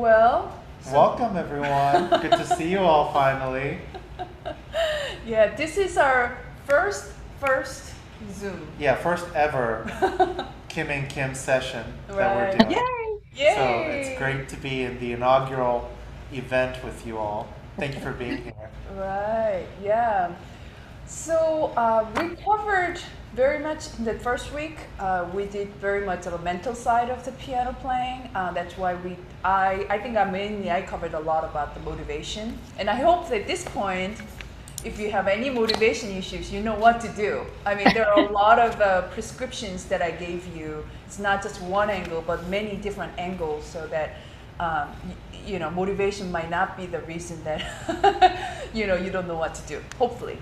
Well, Welcome, everyone. Good to see you all finally. yeah, this is our first Zoom. Yeah, first ever Kim and Kim session that we're Right. doing. Yay! So it's great to be in the inaugural event with you all. Thank you for being here. Right. Yeah. So we covered very much in the first week. We did very much of a mental side of the piano playing. That's why I think I covered a lot about the motivation. And I hope that at this point, if you have any motivation issues, you know what to do. I mean, there are a lot of prescriptions that I gave you. It's not just one angle, but many different angles, so that motivation might not be the reason that you don't know what to do. Hopefully,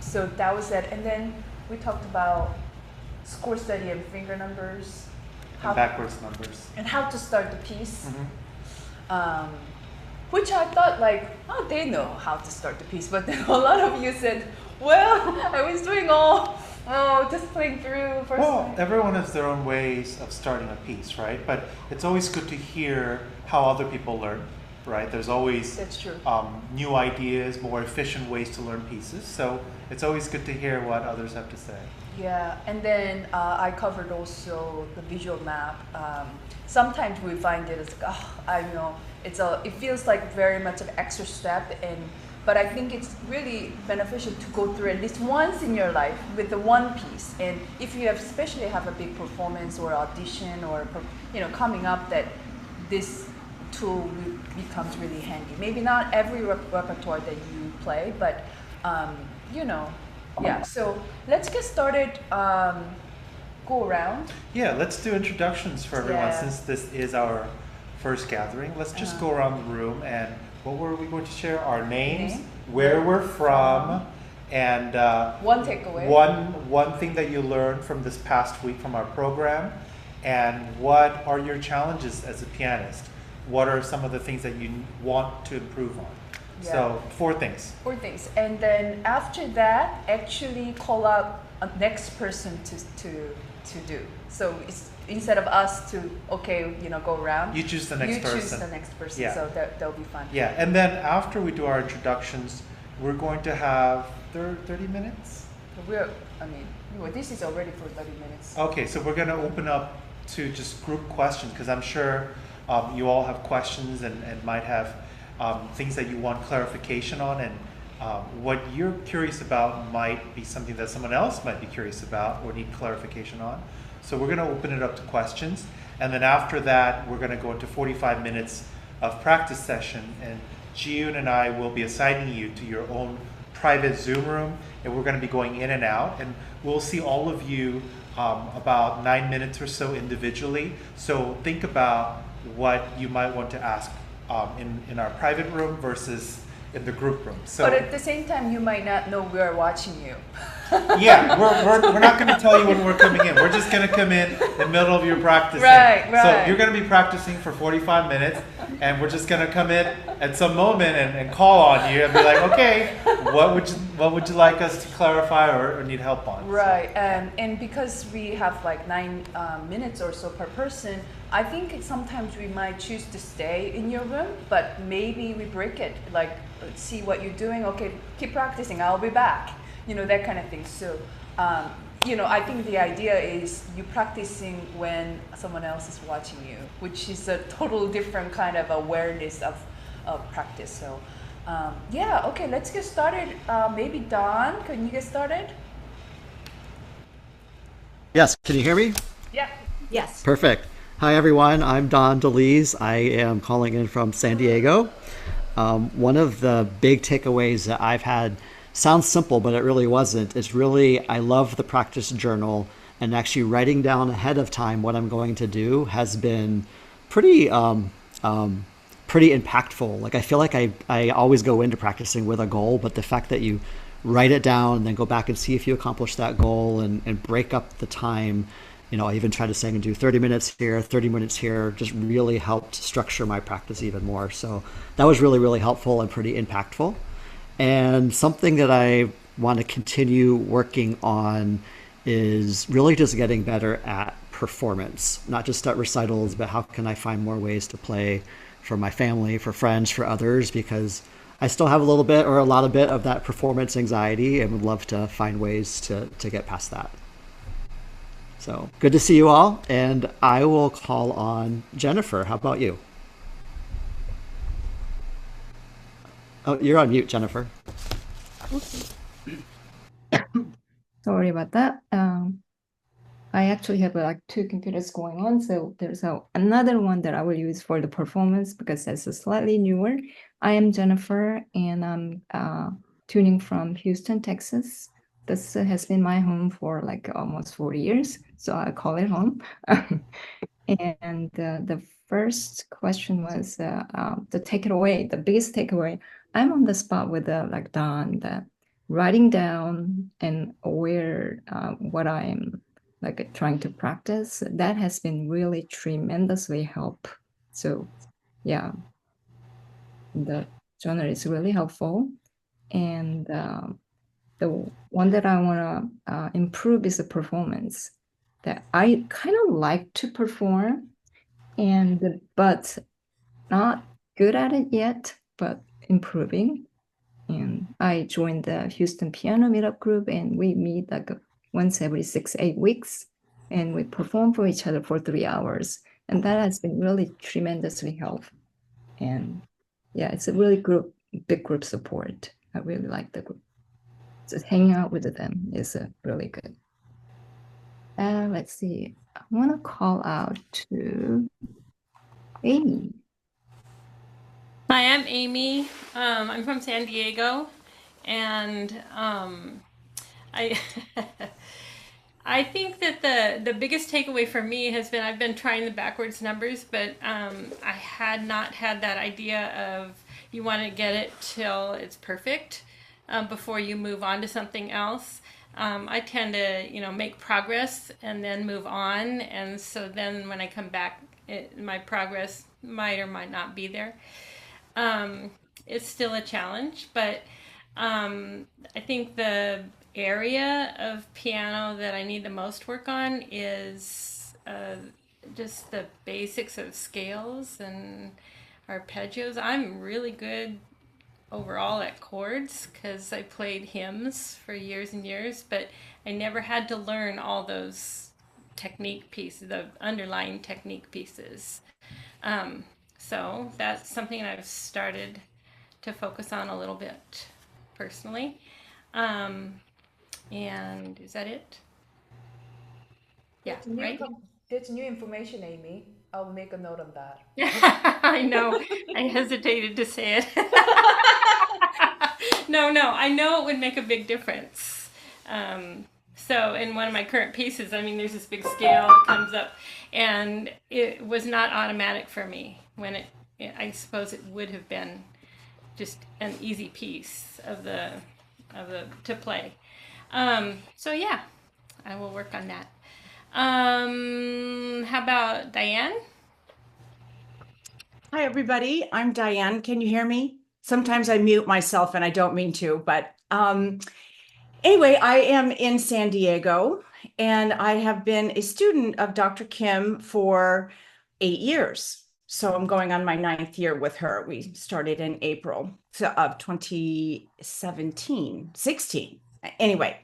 so that was it. And then we talked about score study and finger numbers, And backwards numbers. and how to start the piece. Mhm. Which I thought they know how to start the piece, but then a lot of you said, well, I was doing just playing through first Well, time. everyone has their own ways of starting a piece, right? But it's always good to hear how other people learn, right? There's always That's true. new ideas, more efficient ways to learn pieces. So it's always good to hear what others have to say. Yeah, and then I covered also the visual map. Sometimes we find it as it feels like very much an extra step, but I think it's really beneficial to go through at least once in your life with the one piece. And if you especially have a big performance or audition or coming up, that this tool becomes really handy. Maybe not every repertoire that you play, but yeah. So let's get started. Go around. Yeah, let's do introductions for everyone Yeah. since this is our first gathering. Let's just go around the room and what were we going to share? Our names, Name. where we're from, and One takeaway. one thing that you learned from this past week from our program, and what are your challenges as a pianist? What are some of the things that you want to improve on? Yeah. So 4 things. 4 things, and then after that, actually call out a next person to do. So it's instead of us to go around. You choose the next person. You choose the next person. Yeah. So that'll be fun. Yeah, and then after we do our introductions, we're going to have 30 minutes. This is already for 30 minutes. Okay, so we're going to open up to just group questions because I'm sure you all have questions and might have things that you want clarification on, and what you're curious about might be something that someone else might be curious about or need clarification on. So we're going to open it up to questions, and then after that, we're going to go into 45 minutes of practice session, and Ji-yoon and I will be assigning you to your own private Zoom room, and we're going to be going in and out, and we'll see all of you about 9 minutes or so individually. So think about what you might want to ask in our private room versus in the group room. So, but at the same time, you might not know we are watching you. yeah, we're not going to tell you when we're coming in. We're just going to come in the middle of your practicing. Right. So you're going to be practicing for 45 minutes, and we're just going to come in at some moment and call on you and be like, okay, what would you like us to clarify or need help on? Right, and because we have like 9 minutes or so per person, I think sometimes we might choose to stay in your room, but maybe we break it, like see what you're doing, okay, keep practicing, I'll be back, that kind of thing. So, I think the idea is you practicing when someone else is watching you, which is a total different kind of awareness of practice. So, okay, let's get started. Maybe Don, can you get started? Yes, can you hear me? Yeah. Yes. Perfect. Hi, everyone. I'm Don DeLees. I am calling in from San Diego. One of the big takeaways that I've had sounds simple, but it really wasn't. It's really, I love the practice journal, and actually writing down ahead of time what I'm going to do has been pretty impactful. Like, I feel like I always go into practicing with a goal, but the fact that you write it down and then go back and see if you accomplish that goal and break up the time. I even tried to say I can do 30 minutes here, 30 minutes here, just really helped structure my practice even more. So that was really, really helpful and pretty impactful. And something that I want to continue working on is really just getting better at performance, not just at recitals, but how can I find more ways to play for my family, for friends, for others, because I still have a little bit or a lot of bit of that performance anxiety and would love to find ways to get past that. So good to see you all. And I will call on Jennifer. How about you? Oh, you're on mute, Jennifer. Sorry about that. I actually have like two computers going on, so there's another one that I will use for the performance because that's a slightly newer. I am Jennifer, and I'm tuning from Houston, Texas. This has been my home for like almost 40 years, so I call it home. And the first question was the takeaway, the biggest takeaway. I'm on the spot with like Don, the writing down and aware what I'm like trying to practice. That has been really tremendously help. So yeah, the journal is really helpful. And the one that I want to improve is the performance. That I kind of like to perform, but not good at it yet, but improving. And I joined the Houston Piano Meetup group, and we meet like once every 6-8 weeks, and we perform for each other for 3 hours. And that has been really tremendously helpful. And yeah, it's a really big group support. I really like the group. Just hanging out with them is really good. Let's see. I want to call out to Amy. Hi, I'm Amy. I'm from San Diego, and I I think that the biggest takeaway for me has been I've been trying the backwards numbers, but I had not had that idea of you want to get it till it's perfect before you move on to something else. I tend to, make progress and then move on, and so then when I come back, my progress might or might not be there. It's still a challenge, but I think the area of piano that I need the most work on is just the basics of scales and arpeggios. I'm really good overall at chords because I played hymns for years and years, but I never had to learn all those technique pieces, the underlying technique pieces. So that's something I've started to focus on a little bit personally. And is that it? Yeah, right? There's new information, Amy. I'll make a note of that. I know. I hesitated to say it. No, I know it would make a big difference. So in one of my current pieces, there's this big scale that comes up, and it was not automatic for me when I suppose it would have been just an easy piece of the to play. So yeah, I will work on that. How about Diane? Hi, everybody. I'm Diane. Can you hear me? Sometimes I mute myself and I don't mean to, but anyway, I am in San Diego and I have been a student of Dr. Kim for 8 years. So I'm going on my 9th year with her. We started in April of 2016. Anyway,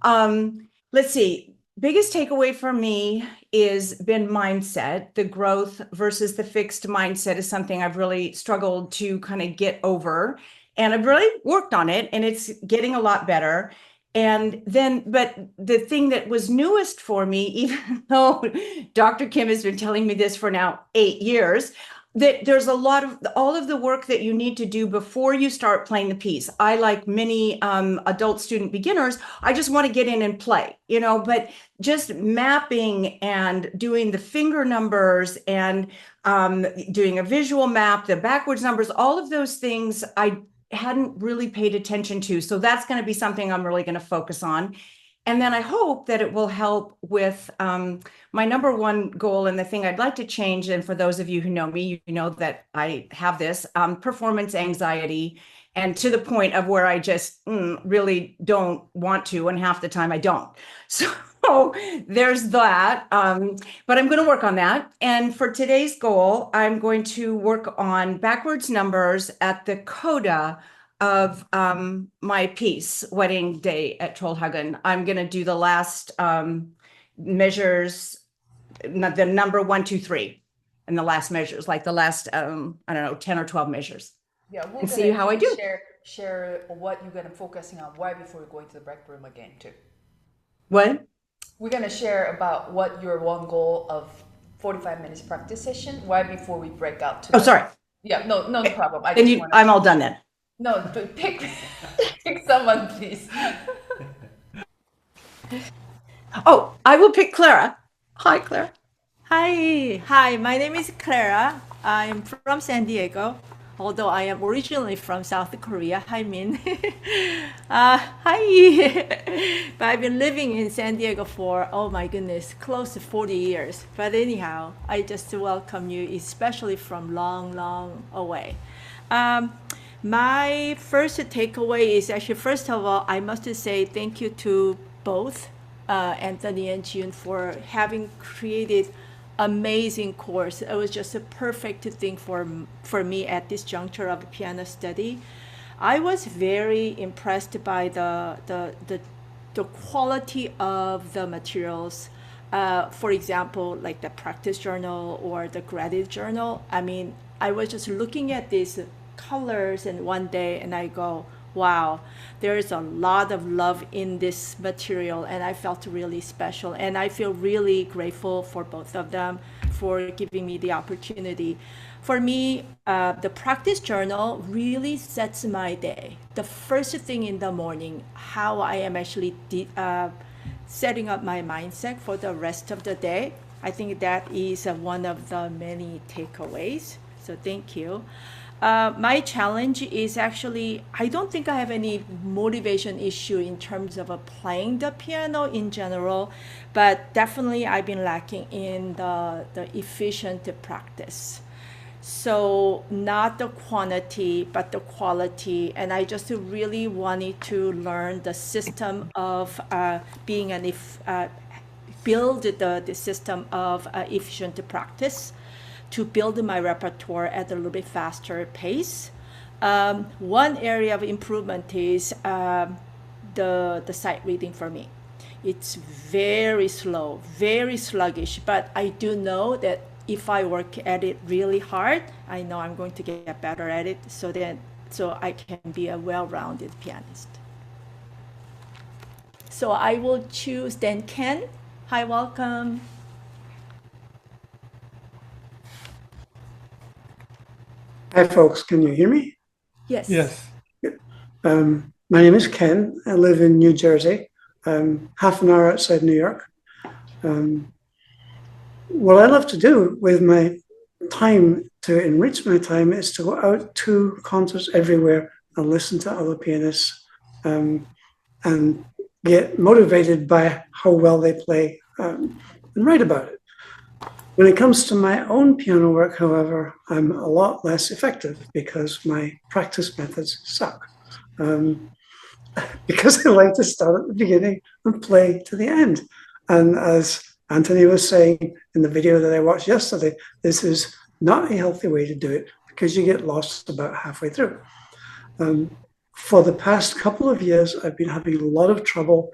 let's see. Biggest takeaway for me is been mindset. The growth versus the fixed mindset is something I've really struggled to kind of get over. And I've really worked on it, and it's getting a lot better. And then, but the thing that was newest for me, even though Dr. Kim has been telling me this for now 8 years, that there's a lot of all of the work that you need to do before you start playing the piece. I, like many adult student beginners, I just want to get in and play, but just mapping and doing the finger numbers and doing a visual map, the backwards numbers, all of those things I hadn't really paid attention to. So that's going to be something I'm really going to focus on. And then I hope that it will help with my number one goal and the thing I'd like to change. And for those of you who know me, you know that I have this performance anxiety, and to the point of where I just really don't want to, and half the time I don't. So there's that. But I'm going to work on that. And for today's goal, I'm going to work on backwards numbers at the coda of my piece, Wedding Day at Trollhättan. I'm going to do the last measures, the number 1, 2, 3, and the last measures, like the last, I don't know, 10 or 12 measures. Yeah, we're And gonna see how I do. Share what you're gonna focusing on right before we're going to the break room again too. What? We're gonna share about what your one goal of 45 minutes practice session right before we break out to. Oh, sorry. Yeah, no problem. I Then just wanna, I'm all done then. no, pick pick someone, please. Oh, I will pick Clara. Hi, Clara. Hi, my name is Clara. I'm from San Diego, although I am originally from South Korea. Hi, Min. Hi. But I've been living in San Diego for, oh my goodness, close to 40 years. But anyhow, I just welcome you, especially from long, long away. My first takeaway is actually, first of all, I must say thank you to both Anthony and June for having created amazing course. It was just a perfect thing for me at this juncture of piano study. I was very impressed by the quality of the materials. For example, like the practice journal or the gratitude journal. I mean, I was just looking at these colors and one day and I go, wow, there is a lot of love in this material, and I felt really special. And I feel really grateful for both of them for giving me the opportunity. For me, the practice journal really sets my day. The first thing in the morning, how I am actually setting up my mindset for the rest of the day. I think that is one of the many takeaways. So thank you. My challenge is actually, I don't think I have any motivation issue in terms of playing the piano in general, but definitely I've been lacking in the efficient practice. So not the quantity, but the quality. And I just really wanted to learn the system of being build the system of efficient practice, to build my repertoire at a little bit faster pace. One area of improvement is the sight reading for me. It's very slow, very sluggish, but I do know that if I work at it really hard, I know I'm going to get better at it so I can be a well-rounded pianist. So I will choose then Ken. Hi, welcome. Hi, folks. Can you hear me? Yes. Yes. My name is Ken. I live in New Jersey, half an hour outside New York. What I love to do with my time to enrich my time is to go out to concerts everywhere and listen to other pianists and get motivated by how well they play and write about it. When it comes to my own piano work, however, I'm a lot less effective because my practice methods suck. Because I like to start at the beginning and play to the end. And as Anthony was saying in the video that I watched yesterday, this is not a healthy way to do it because you get lost about halfway through. For the past couple of years, I've been having a lot of trouble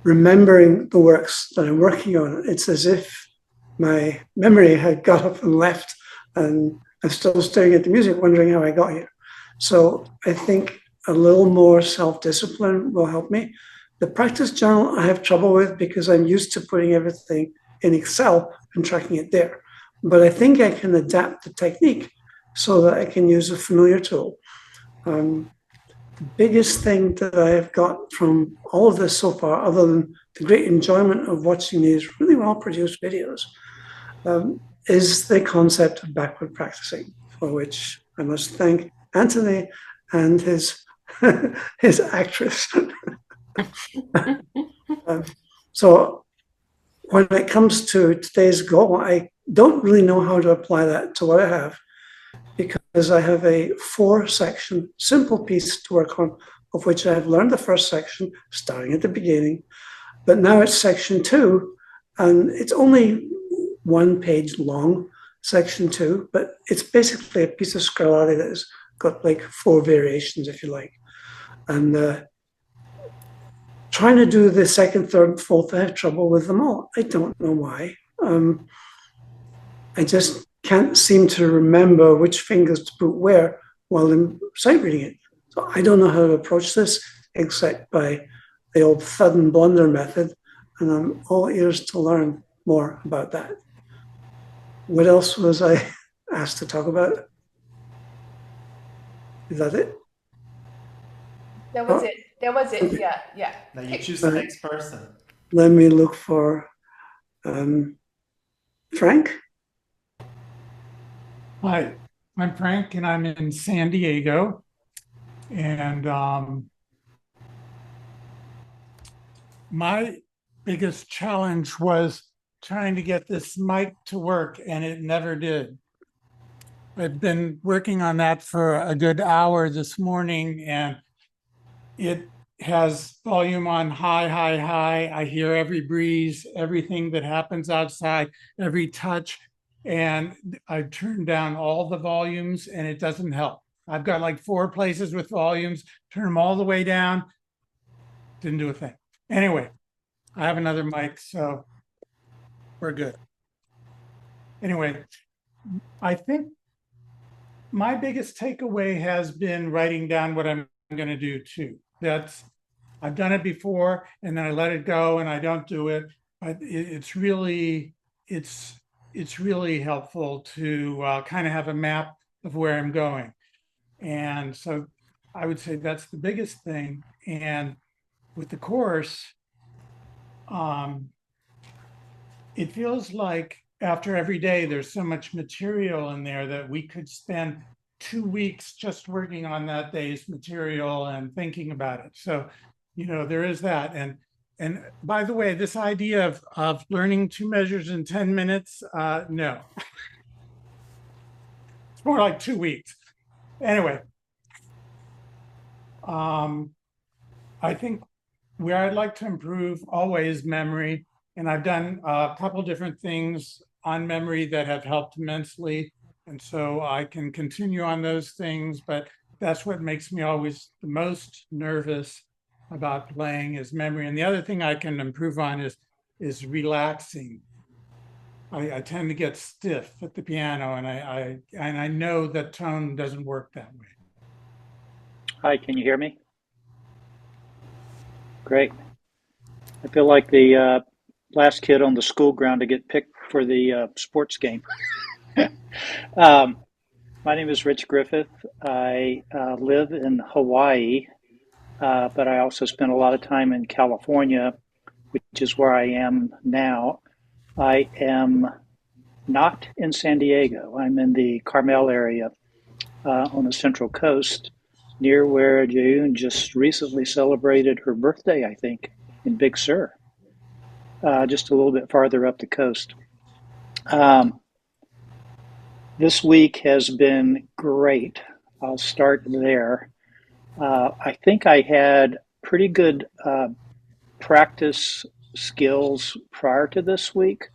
remembering the works that I'm working on. It's as if my memory had got up and left, and I'm still staring at the music, wondering how I got here. So I think a little more self-discipline will help me. The practice journal I have trouble with because I'm used to putting everything in Excel and tracking it there. But I think I can adapt the technique so that I can use a familiar tool. The biggest thing that I have got from all of this so far, other than the great enjoyment of watching these really well-produced videos, is the concept of backward practicing, for which I must thank Anthony and his his actress. So when it comes to today's goal, I don't really know how to apply that to what I have, because I have a 4-section simple piece to work on, of which I have learned the first section, starting at the beginning. but now it's section 2, and it's only 1 page long, section 2, but it's basically a piece of Scarlatti that's got like 4 variations, if you like. And trying to do the second, third, fourth, I have trouble with them all. I don't know why. I just can't seem to remember which fingers to put where while I'm sight reading it. So I don't know how to approach this except by the old thud and blunder method, and I'm all ears to learn more about that. What else was I asked to talk about? Is that it? That was Oh. it. That was it. Okay. Yeah. Now you choose the next person. Let me look for Frank. Hi, I'm Frank, and I'm in San Diego. And my biggest challenge was trying to get this mic to work, and it never did. I've been working on that for a good hour this morning, and it has volume on high, high, high. I hear every breeze, everything that happens outside, every touch. And I've turned down all the volumes and it doesn't help. I've got like 4 places with volumes, turn them all the way down. Didn't do a thing. Anyway, I have another mic, so we're good. Anyway, I think my biggest takeaway has been writing down what I'm going to do too. I've done it before and then I let it go and I don't do it. But it's really helpful to kind of have a map of where I'm going. And so I would say that's the biggest thing. And with the course, it feels like after every day, there's so much material in there that we could spend 2 weeks just working on that day's material and thinking about it. So, there is that. And by the way, this idea of learning 2 measures in 10 minutes, no. It's more like 2 weeks. Anyway, I think where I'd like to improve always memory, and I've done a couple different things on memory that have helped immensely. And so I can continue on those things, but that's what makes me always the most nervous about playing is memory. And the other thing I can improve on is relaxing. I tend to get stiff at the piano, and I know that tone doesn't work that way. Hi, can you hear me? Great. I feel like the last kid on the school ground to get picked for the sports game. My name is Rich Griffith. I live in Hawaii, but I also spent a lot of time in California, which is where I am now. I am not in San Diego. I'm in the Carmel area on the Central Coast, near where Jayun just recently celebrated her birthday, I think, in Big Sur, just a little bit farther up the coast. This week has been great. I'll start there. I think I had pretty good practice skills prior to this week,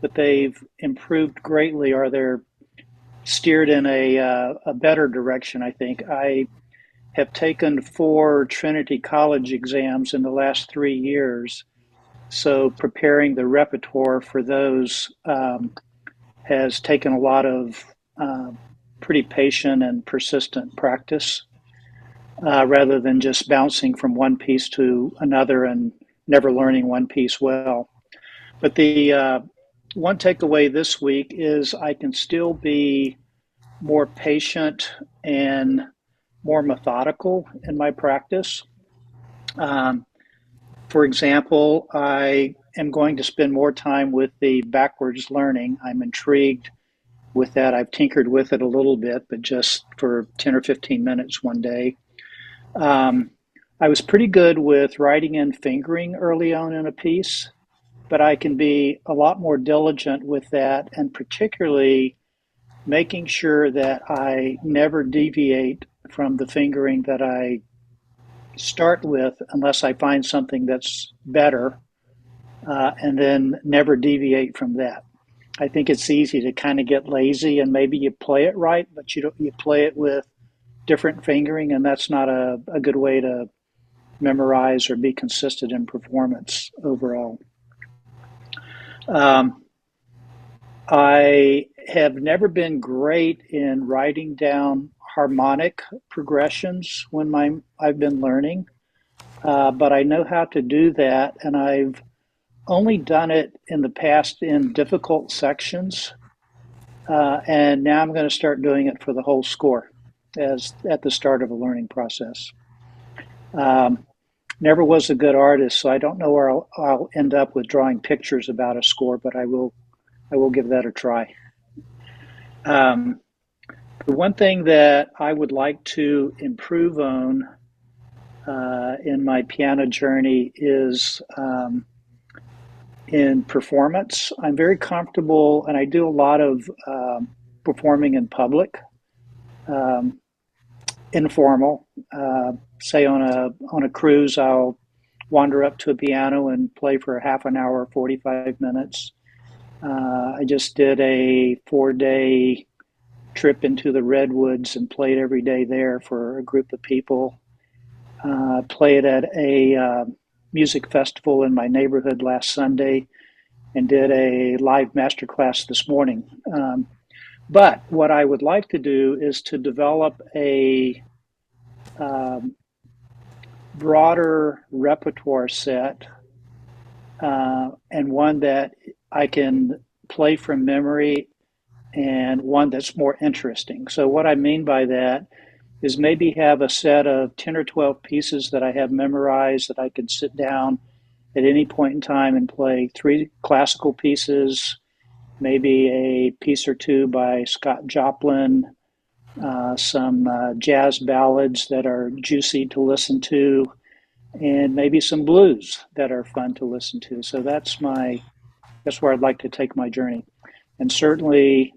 but they've improved greatly, or they're steered in a better direction, I think. I have taken 4 Trinity College exams in the last 3 years, so preparing the repertoire for those has taken a lot of pretty patient and persistent practice rather than just bouncing from one piece to another and never learning one piece well. But the one takeaway this week is I can still be more patient and more methodical in my practice. For example, I am going to spend more time with the backwards learning. I'm intrigued with that. I've tinkered with it a little bit, but just for 10 or 15 minutes one day. I was pretty good with writing and fingering early on in a piece, but I can be a lot more diligent with that, and particularly making sure that I never deviate from the fingering that I start with unless I find something that's better and then never deviate from that. I think it's easy to kind of get lazy and maybe you play it right, but you play it with different fingering, and that's not a good way to memorize or be consistent in performance overall. I have never been great in writing down harmonic progressions when I've been learning, but I know how to do that, and I've only done it in the past in difficult sections, and now I'm going to start doing it for the whole score as at the start of a learning process. Never was a good artist, so I don't know where I'll end up with drawing pictures about a score, but I will give that a try. The one thing that I would like to improve on in my piano journey is in performance. I'm very comfortable, and I do a lot of performing in public, informal. Say on a cruise, I'll wander up to a piano and play for a half an hour, 45 minutes. I just did a 4-day trip into the Redwoods and played every day there for a group of people. Played at a music festival in my neighborhood last Sunday and did a live masterclass this morning. But what I would like to do is to develop a broader repertoire set and one that I can play from memory and one that's more interesting. So what I mean by that is maybe have a set of 10 or 12 pieces that I have memorized that I could sit down at any point in time and play 3 classical pieces, maybe a piece or 2 by Scott Joplin, some jazz ballads that are juicy to listen to, and maybe some blues that are fun to listen to. So that's where I'd like to take my journey. And certainly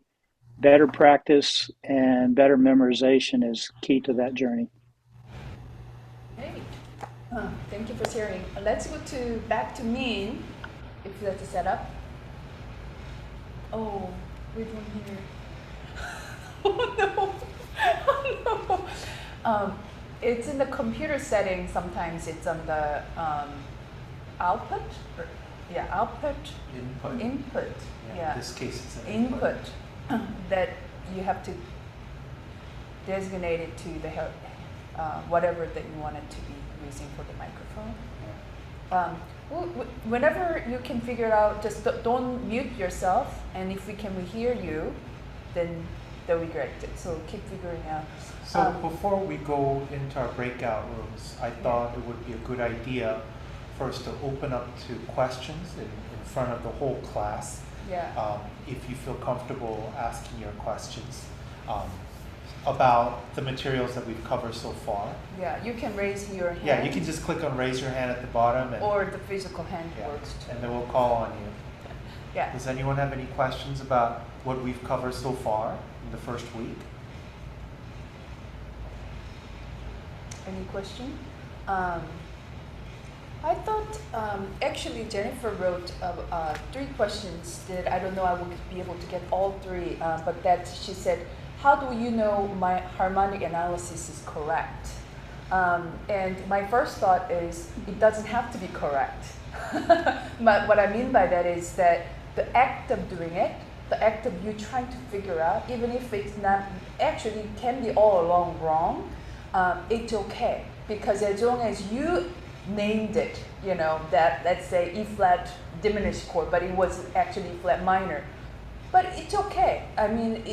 better practice and better memorization is key to that journey. Great. Thank you for sharing. Let's go back to Min, if that's a setup. Oh, which one here? Oh no! Oh no! It's in the computer setting. Sometimes it's on the output. Output. Input. Yeah. In this case, it's an input that you have to designate it to the whatever that you want it to be using for the microphone. Whenever you can figure it out, just don't mute yourself, and if we can hear you, then that would be great. So keep figuring out. So before we go into our breakout rooms, I thought it would be a good idea first to open up to questions in front of the whole class. Yeah. If you feel comfortable asking your questions about the materials that we've covered so far. Yeah, you can raise your hand. Yeah, you can just click on raise your hand at the bottom. Or the physical hand works too. And then we'll call on you. Yeah. Does anyone have any questions about what we've covered so far in the first week? Any question? I thought actually Jennifer wrote 3 questions that I don't know I would be able to get all 3, but that she said, how do you know my harmonic analysis is correct? And my first thought is it doesn't have to be correct. But what I mean by that is that the act of doing it, the act of you trying to figure out, even if it's not actually can be all along wrong, it's okay, because as long as you named it, that let's say E flat diminished chord, but it was actually E flat minor, but it's okay. I mean,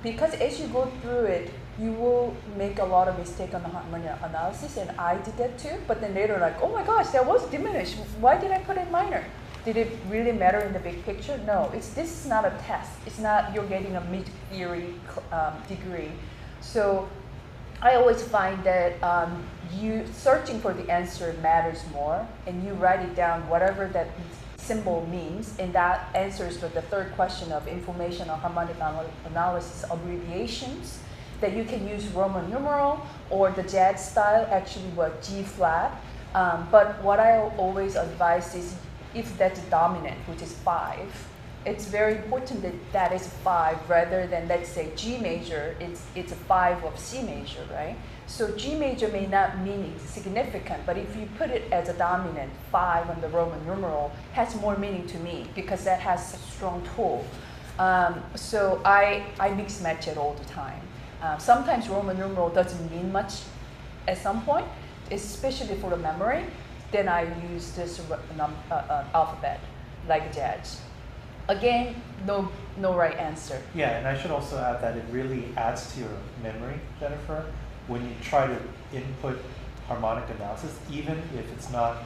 because as you go through it, you will make a lot of mistake on the harmonic analysis, and I did that too. But then later, like, oh my gosh, that was diminished. Why did I put it minor? Did it really matter in the big picture? No, this is not a test. It's not you're getting a mid-theory degree. So I always find that you searching for the answer matters more, and you write it down, whatever that symbol means, and that answers to the third question of information or harmonic analysis abbreviations that you can use Roman numeral or the jazz style, actually what G flat. But what I always advise is if that's dominant, which is 5, it's very important that that is 5 rather than, let's say, G major, it's a 5 of C major, right? So G major may not mean it's significant, but if you put it as a dominant, 5 on the Roman numeral has more meaning to me because that has a strong tool. So I mix match it all the time. Sometimes Roman numeral doesn't mean much at some point, especially for the memory. Then I use this alphabet, like jazz. Again, no right answer. Yeah, and I should also add that it really adds to your memory, Jennifer, when you try to input harmonic analysis. Even if it's not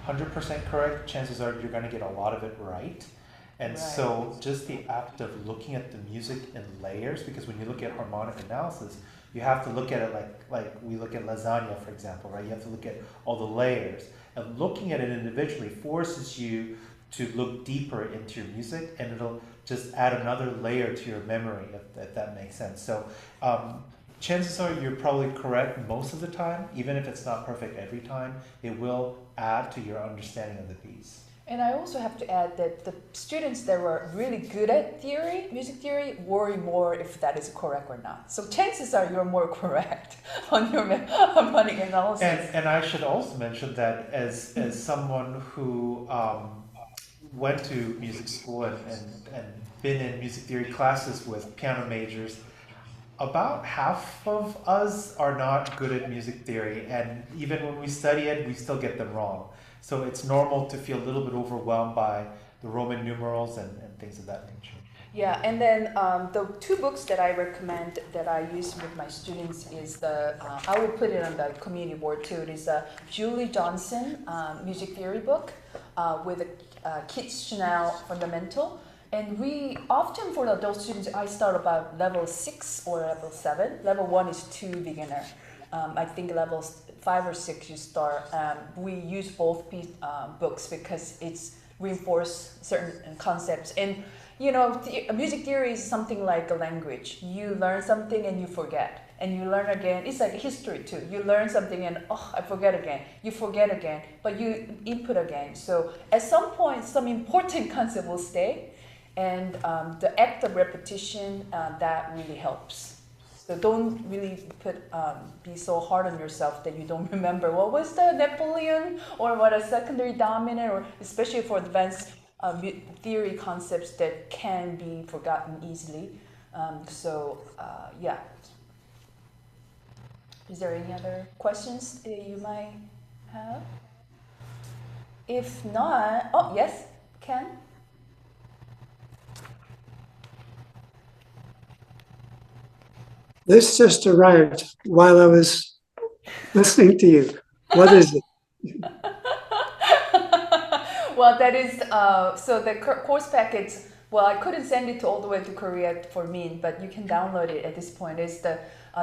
100% correct, chances are you're going to get a lot of it right. And so just the act of looking at the music in layers, because when you look at harmonic analysis, you have to look at it like we look at lasagna, for example, right? You have to look at all the layers. And looking at it individually forces you to look deeper into your music, and it'll just add another layer to your memory, if that makes sense. So chances are you're probably correct most of the time, even if it's not perfect every time. It will add to your understanding of the piece. And I also have to add that the students that were really good at theory, music theory, worry more if that is correct or not. So chances are you're more correct on your harmonic analysis. And I should also mention that as someone who went to music school and been in music theory classes with piano majors, about half of us are not good at music theory, and even when we study it, we still get them wrong. So it's normal to feel a little bit overwhelmed by the Roman numerals and things of that nature. Yeah, and then the 2 books that I recommend that I use with my students is I will put it on the community board too. It is a Julie Johnson music theory book with a Keith Schnell fundamental. And we often, for the adult students, I start about level 6 or level 7. Level 1 is too beginner. I think levels 5 or 6 you start. We use both books because it's reinforce certain concepts. And you know, music theory is something like a language. You learn something and you forget, and you learn again. It's like history too. You learn something and I forget again. You forget again, but you input again. So at some point, some important concept will stay, and the act of repetition that really helps. So don't really be so hard on yourself that you don't remember what was the Napoleon or what a secondary dominant, or especially for advanced theory concepts that can be forgotten easily. Yeah. Is there any other questions you might have? If not, yes, Ken? This just arrived while I was listening to you. What is it? Well, that is, so the course package, well, I couldn't send it all the way to Korea for Min, but you can download it at this point. It's the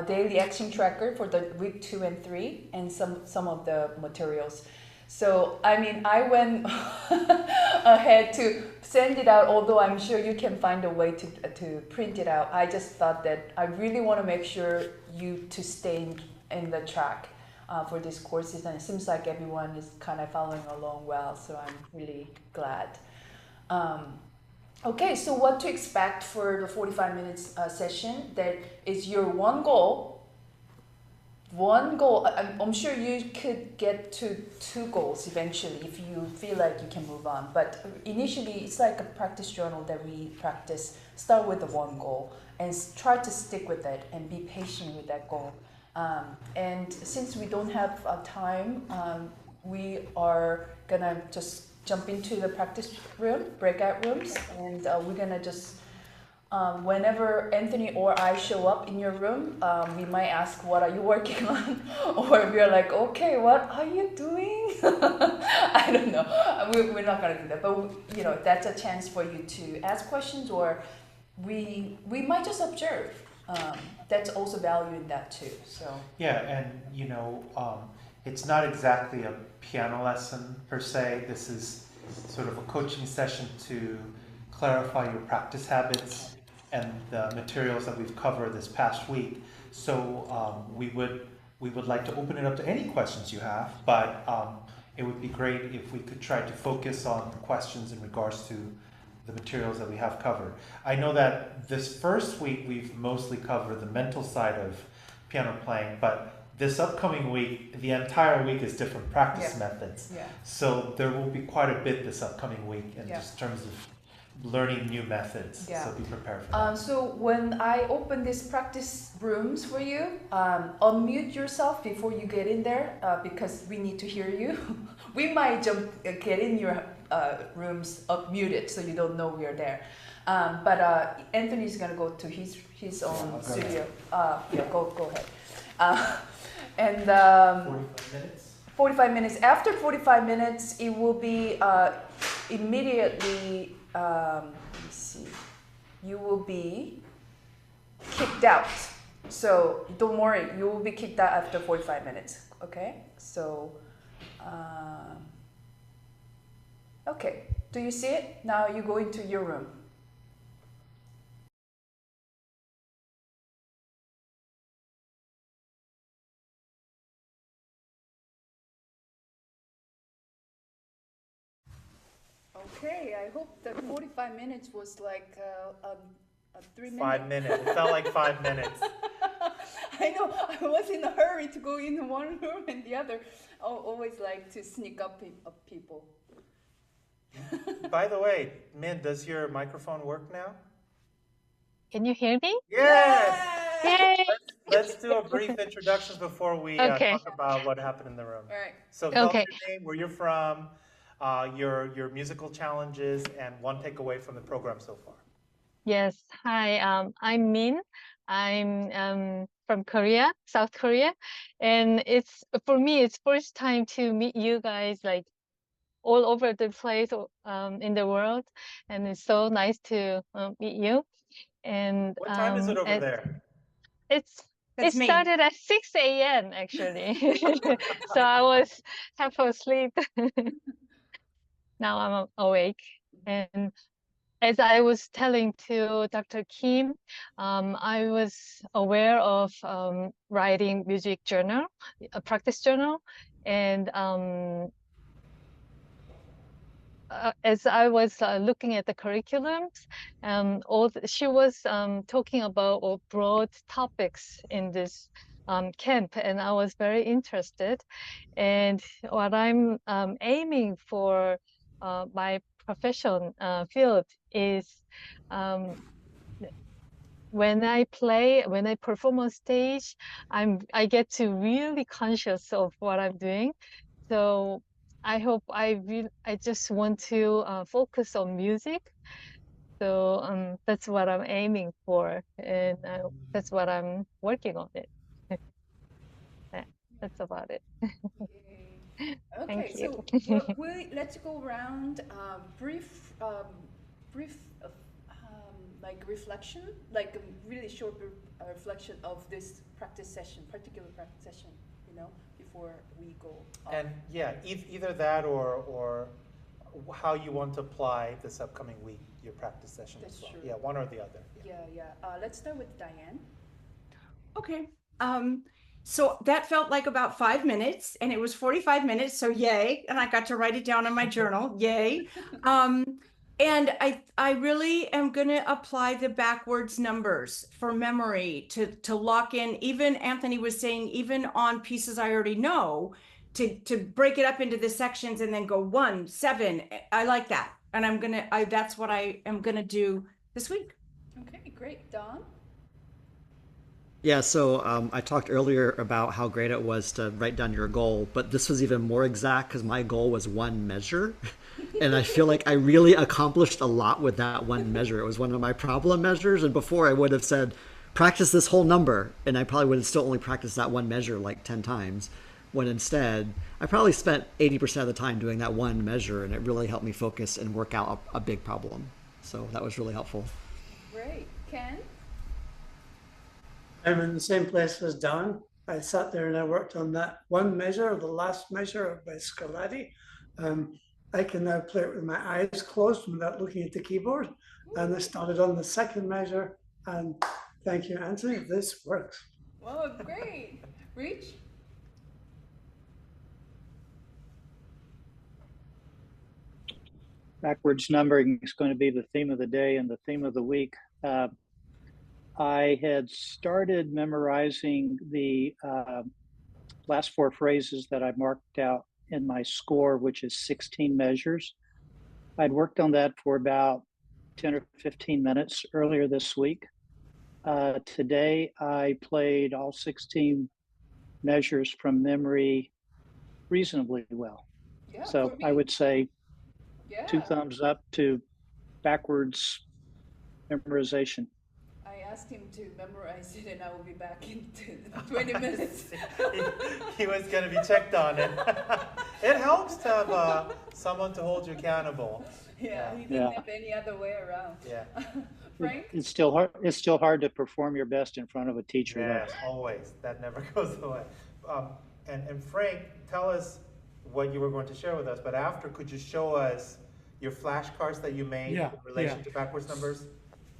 daily action tracker for the week 2 and 3 and some of the materials. So, I mean, I went ahead to send it out, although I'm sure you can find a way to print it out. I just thought that I really want to make sure you to stay in the track for these courses, and it seems like everyone is kind of following along well, so I'm really glad. Okay, so what to expect for the 45 minutes session? That is your one goal. I'm sure you could get to 2 goals eventually if you feel like you can move on. But initially, it's like a practice journal that we practice. Start with the one goal and try to stick with it and be patient with that goal. And since we don't have time, we are gonna just jump into the practice room, breakout rooms, and we're gonna just whenever Anthony or I show up in your room, we might ask, what are you working on? Or we're like, okay, what are you doing? I don't know. We're not going to do that. But, you know, that's a chance for you to ask questions, or we might just observe. That's also value in that too. So yeah, and, you know, it's not exactly a piano lesson per se. This is sort of a coaching session to clarify your practice habits and the materials that we've covered this past week. So we would like to open it up to any questions you have, but it would be great if we could try to focus on the questions in regards to the materials that we have covered. I know that this first week we've mostly covered the mental side of piano playing, but this upcoming week, the entire week is different practice methods. Yeah. So there will be quite a bit this upcoming week in Yeah. just terms of learning new methods. Yeah. So be prepared for that. So when I open these practice rooms for you, unmute yourself before you get in there because we need to hear you. We might get in your rooms muted so you don't know we're there. But Anthony's gonna go to his own studio. Yeah, go ahead. And 45 minutes? 45 minutes. After 45 minutes, it will be immediately, let me see, you will be kicked out. So don't worry, you will be kicked out after 45 minutes, okay? So, okay, do you see it? Now you go into your room. Okay, I hope that 45 minutes was like 3 minutes. 5 minutes. It felt like 5 minutes. I know, I was in a hurry to go in one room and the other. I always like to sneak up people. By the way, Min, does your microphone work now? Can you hear me? Yes! Yay! Let's do a brief introduction before we Okay. talk about what happened in the room. All right. So tell us Okay. your name, where you're from, your musical challenges, and one takeaway from the program so far. Yes. Hi, I'm Min. I'm from Korea, South Korea, and it's for me it's first time to meet you guys like all over the place in the world, and it's so nice to meet you. And What time is it over there? It's That's it me. started at 6 a.m. actually, so I was half asleep. Now I'm awake, and as I was telling to Dr. Kim, I was aware of writing music journal, a practice journal, and as I was looking at the curriculums, she was talking about broad topics in this camp, and I was very interested. And what I'm aiming for my profession field is when I perform on stage, I get to really conscious of what I'm doing. So I hope I just want to focus on music. So that's what I'm aiming for, and that's what I'm working on it. Yeah, that's about it. Okay, Thank you. so let's go around brief like reflection, like a really short reflection of this practice session, particular practice session, before we go on. And yeah, either that or how you want to apply this upcoming week, your practice session That's as well. true. Yeah, one or the other. Yeah. Let's start with Diane. Okay. So that felt like about 5 minutes, and it was 45 minutes. So yay. And I got to write it down in my journal. Yay. And I really am going to apply the backwards numbers for memory to lock in. Even Anthony was saying, even on pieces I already know, to break it up into the sections and then go 1, 7. I like that. And that's what I am going to do this week. Okay, great. Don? Yeah, so I talked earlier about how great it was to write down your goal, but this was even more exact because my goal was one measure. And I feel like I really accomplished a lot with that one measure. It was one of my problem measures. And before I would have said, practice this whole number. And I probably would have still only practiced that one measure like 10 times. When instead, I probably spent 80% of the time doing that one measure. And it really helped me focus and work out a big problem. So that was really helpful. Great. Ken? I'm in the same place as Don. I sat there and I worked on that one measure, the last measure by Scarlatti. I can now play it with my eyes closed without looking at the keyboard. And I started on the second measure. And thank you, Anthony. This works. Oh, great. Reach? Backwards numbering is going to be the theme of the day and the theme of the week. I had started memorizing the last four phrases that I marked out in my score, which is 16 measures. I'd worked on that for about 10 or 15 minutes earlier this week. Today, I played all 16 measures from memory reasonably well. Yeah, So for me. I would say Yeah. 2 thumbs up to backwards memorization. I asked him to memorize it, and I will be back in 20 minutes. He was going to be checked on it. It helps to have someone to hold you accountable. Yeah, he didn't have any other way around. Yeah. Frank? It's still hard. It's still hard to perform your best in front of a teacher. Yes, always. That never goes away. And Frank, tell us what you were going to share with us. But after, could you show us your flashcards that you made in relation to backwards numbers?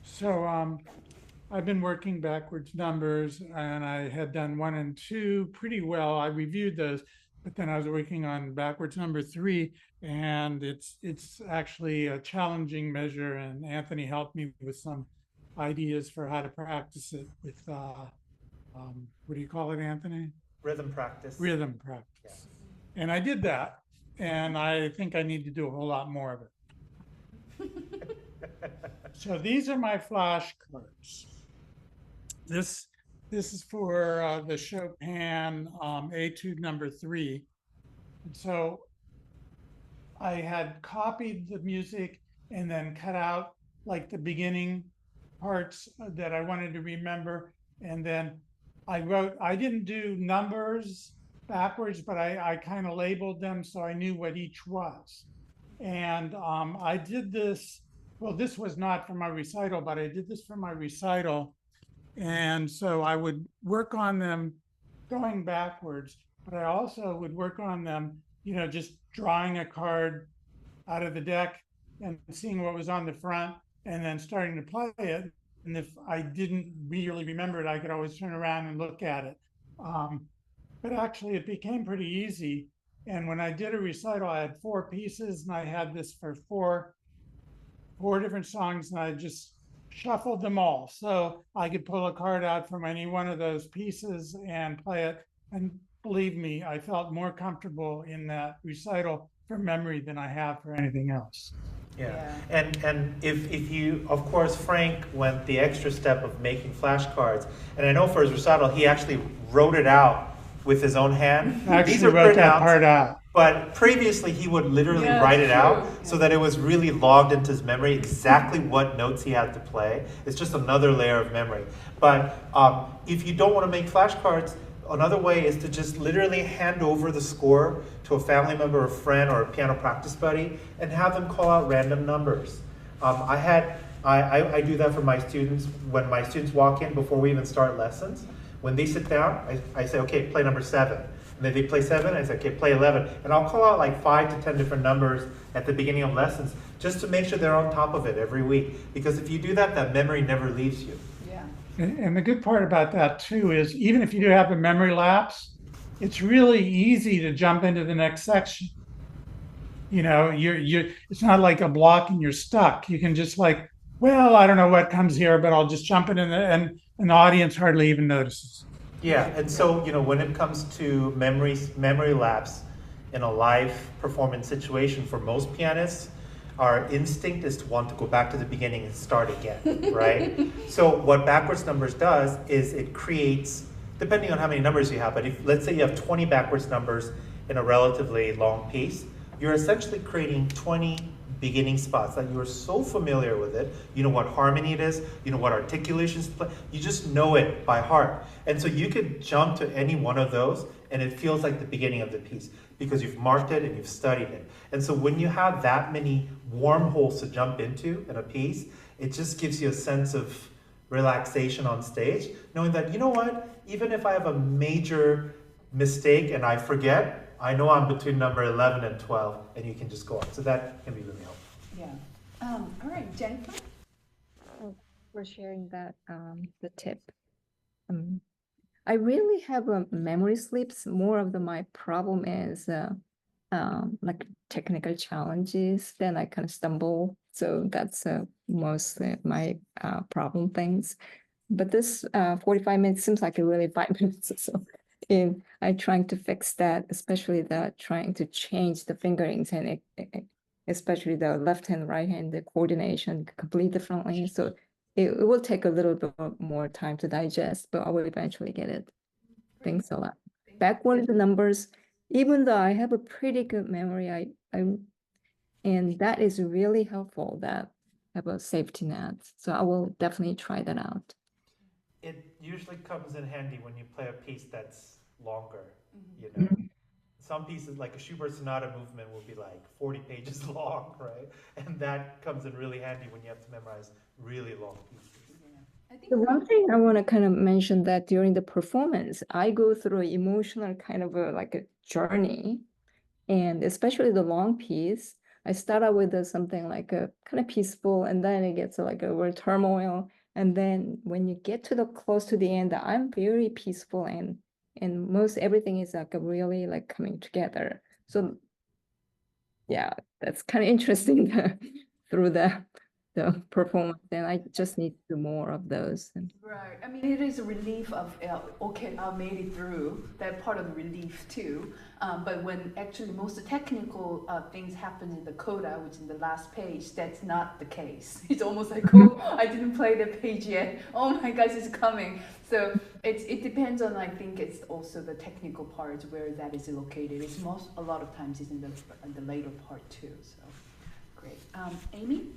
So I've been working backwards numbers, and I had done 1 and 2 pretty well. I reviewed those, but then I was working on backwards number 3, and it's actually a challenging measure. And Anthony helped me with some ideas for how to practice it with what do you call it, Anthony? Rhythm practice. Rhythm practice. Yes. And I did that, and I think I need to do a whole lot more of it. So these are my flashcards. This is for the Chopin Etude number 3. And so I had copied the music and then cut out like the beginning parts that I wanted to remember. And then I wrote, I didn't do numbers backwards, but I kind of labeled them so I knew what each was. And I did this, well, this was not for my recital, but I did this for my recital. And so I would work on them going backwards, but I also would work on them, you know, just drawing a card out of the deck and seeing what was on the front and then starting to play it. And if I didn't really remember it, I could always turn around and look at it. But actually it became pretty easy. And when I did a recital, I had 4 pieces, and I had this for four different songs, and I just shuffled them all. So I could pull a card out from any one of those pieces and play it. And believe me, I felt more comfortable in that recital from memory than I have for anything else. Yeah. And if you, of course, Frank went the extra step of making flashcards, and I know for his recital, he actually wrote it out with his own hand. These are wrote that part out. But previously, he would literally write it out so that it was really logged into his memory exactly what notes he had to play. It's just another layer of memory. But if you don't want to make flashcards, another way is to just literally hand over the score to a family member, a friend, or a piano practice buddy, and have them call out random numbers. I do that for my students. When my students walk in before we even start lessons, when they sit down, I say, okay, play number 7. And then they play 7, I say, okay, play 11. And I'll call out like 5 to 10 different numbers at the beginning of lessons, just to make sure they're on top of it every week. Because if you do that, that memory never leaves you. Yeah. And the good part about that too is even if you do have a memory lapse, it's really easy to jump into the next section. You know, it's not like a block and you're stuck. You can just like, well, I don't know what comes here, but I'll just jump in and the audience hardly even notices. Yeah, and so, you know, when it comes to memory lapse in a live performance situation, for most pianists, our instinct is to want to go back to the beginning and start again, right? So what backwards numbers does is it creates, depending on how many numbers you have, but if, let's say you have 20 backwards numbers in a relatively long piece, you're essentially creating 20 beginning spots that you're so familiar with it. You know what harmony it is, you know what articulations play, you just know it by heart. And so you could jump to any one of those and it feels like the beginning of the piece because you've marked it and you've studied it. And so when you have that many wormholes to jump into in a piece, it just gives you a sense of relaxation on stage, knowing that, you know what, even if I have a major mistake and I forget, I know I'm between number 11 and 12, and you can just go on. So that can be really helpful. Yeah. All right, Jennifer? For sharing that, the tip. I really have memory slips. More of my problem is like technical challenges, then I kind of stumble. So that's mostly my problem things. But this 45 minutes seems like a really 5 minutes or so. And I'm trying to fix that, especially the trying to change the fingerings and especially the left hand, right hand, the coordination completely differently. So it will take a little bit more time to digest, but I will eventually get it. Thanks a lot. Backward the numbers, even though I have a pretty good memory, and that is really helpful that I have a safety net. So I will definitely try that out. It usually comes in handy when you play a piece that's longer, you know. Some pieces, like a Schubert sonata movement, will be like 40 pages long, right? And that comes in really handy when you have to memorize really long pieces. The one thing I want to kind of mention that during the performance, I go through emotional kind of like a journey, and especially the long piece, I start out with something like a kind of peaceful, and then it gets like a real turmoil, and then when you get to the close to the end, I'm very peaceful, and most everything is like a really like coming together. So yeah, that's kind of interesting through the performance, and I just need to do more of those. Right. I mean, it is a relief of, okay, I made it through. That part of the relief too. But when actually most technical things happen in the coda, which is the last page, that's not the case. It's almost like, oh, I didn't play the page yet. Oh my gosh, it's coming. So it depends on, I think it's also the technical parts where that is located. It's a lot of times it's in the later part too. So great. Amy?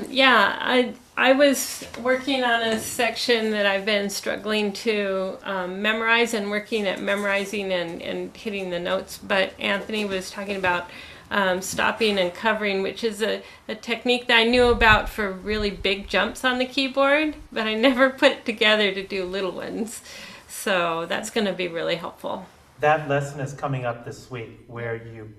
Yeah, I was working on a section that I've been struggling to memorize and working at memorizing and hitting the notes. But Anthony was talking about stopping and covering, which is a technique that I knew about for really big jumps on the keyboard, but I never put it together to do little ones. So that's going to be really helpful. That lesson is coming up this week where you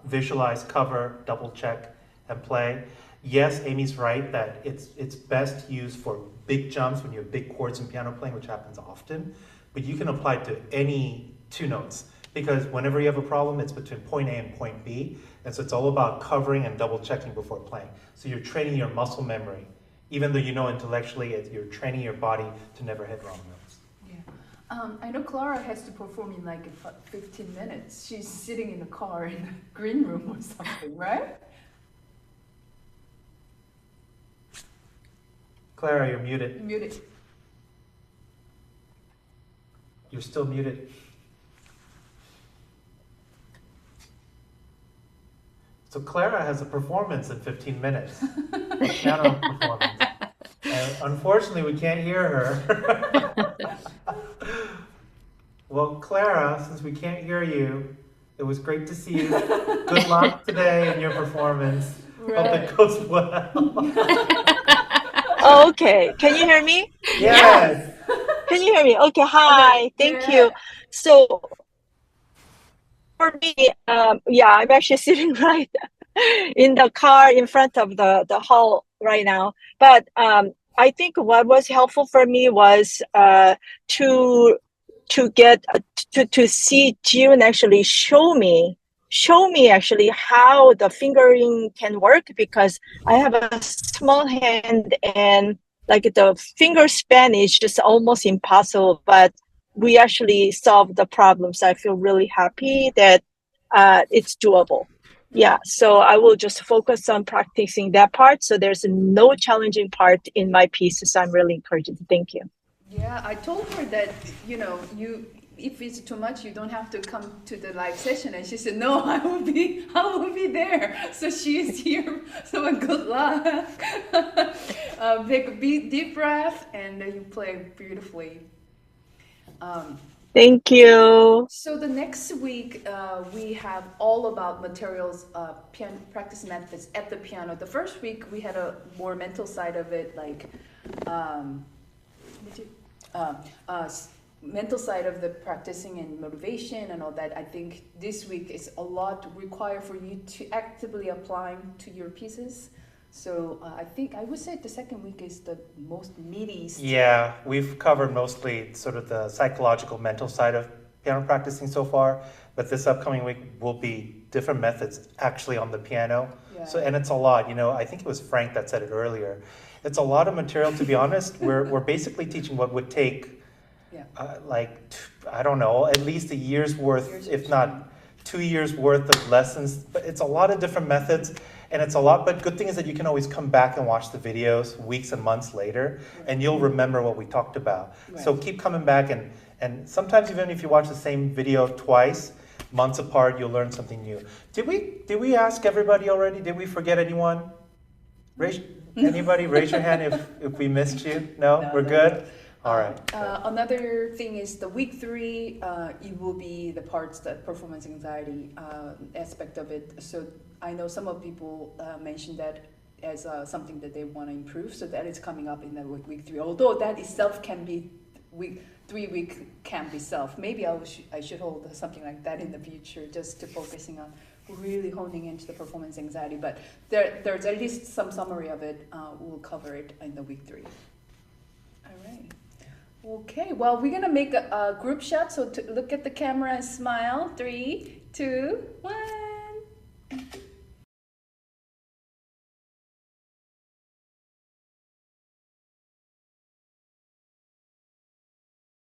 visualize, cover, double check, and play. Yes, Amy's right that it's best used for big jumps when you have big chords in piano playing, which happens often, but you can apply it to any two notes because whenever you have a problem, it's between point A and point B, and so it's all about covering and double checking before playing. So you're training your muscle memory, even though you know intellectually you're training your body to never hit wrong notes. Yeah. I know Clara has to perform in like 15 minutes. She's sitting in the car in the green room or something, right? Clara, you're muted. Muted. You're still muted. So Clara has a performance in 15 minutes, a piano performance. And unfortunately, we can't hear her. Well, Clara, since we can't hear you, it was great to see you. Good luck today in your performance. Right. Hope it goes well. Okay, can you hear me? Yes. Can you hear me? Okay, hi, thank you. So for me, yeah, I'm actually sitting right in the car in front of the hall right now. But I think what was helpful for me was to get to see June actually show me actually how the fingering can work, because I have a small hand and like the finger span is just almost impossible, but we actually solved the problem. So I feel really happy that it's doable. Yeah, so I will just focus on practicing that part. So there's no challenging part in my piece. So I'm really encouraged. Thank you. Yeah, I told her that, if it's too much, you don't have to come to the live session. And she said, no, I will be there. So she is here. So good luck. Take a deep breath and then you play beautifully. Thank you. So the next week, we have all about materials, piano practice methods at the piano. The first week, we had a more mental side of it, like mental side of the practicing and motivation and all that. I think this week is a lot required for you to actively apply to your pieces. So I think I would say the second week is the most meaty. Yeah, we've covered mostly sort of the psychological, mental side of piano practicing so far, but this upcoming week will be different methods actually on the piano. Yeah. So, and it's a lot, you know, I think it was Frank that said it earlier. It's a lot of material, to be honest. We're basically teaching what would take, Yeah. I don't know, at least a year's worth, if not 2 years worth of lessons. But it's a lot of different methods, and it's a lot, but good thing is that you can always come back and watch the videos weeks and months later, and you'll remember what we talked about. So keep coming back, and sometimes even if you watch the same video twice, months apart, you'll learn something new. Did we ask everybody already? Did we forget anyone? Anybody raise your hand if we missed you? No, we're good? All right. Another thing is the week 3, it will be the parts, the performance anxiety aspect of it. So I know some of people mentioned that as something that they want to improve. So that is coming up in the week 3. Although that itself can be 3 week can be self. Maybe I should hold something like that in the future, just to focusing on really honing into the performance anxiety. But there's at least some summary of it. We'll cover it in the week 3. All right. Okay, well, we're gonna make a group shot, so to look at the camera and smile. 3, 2, 1.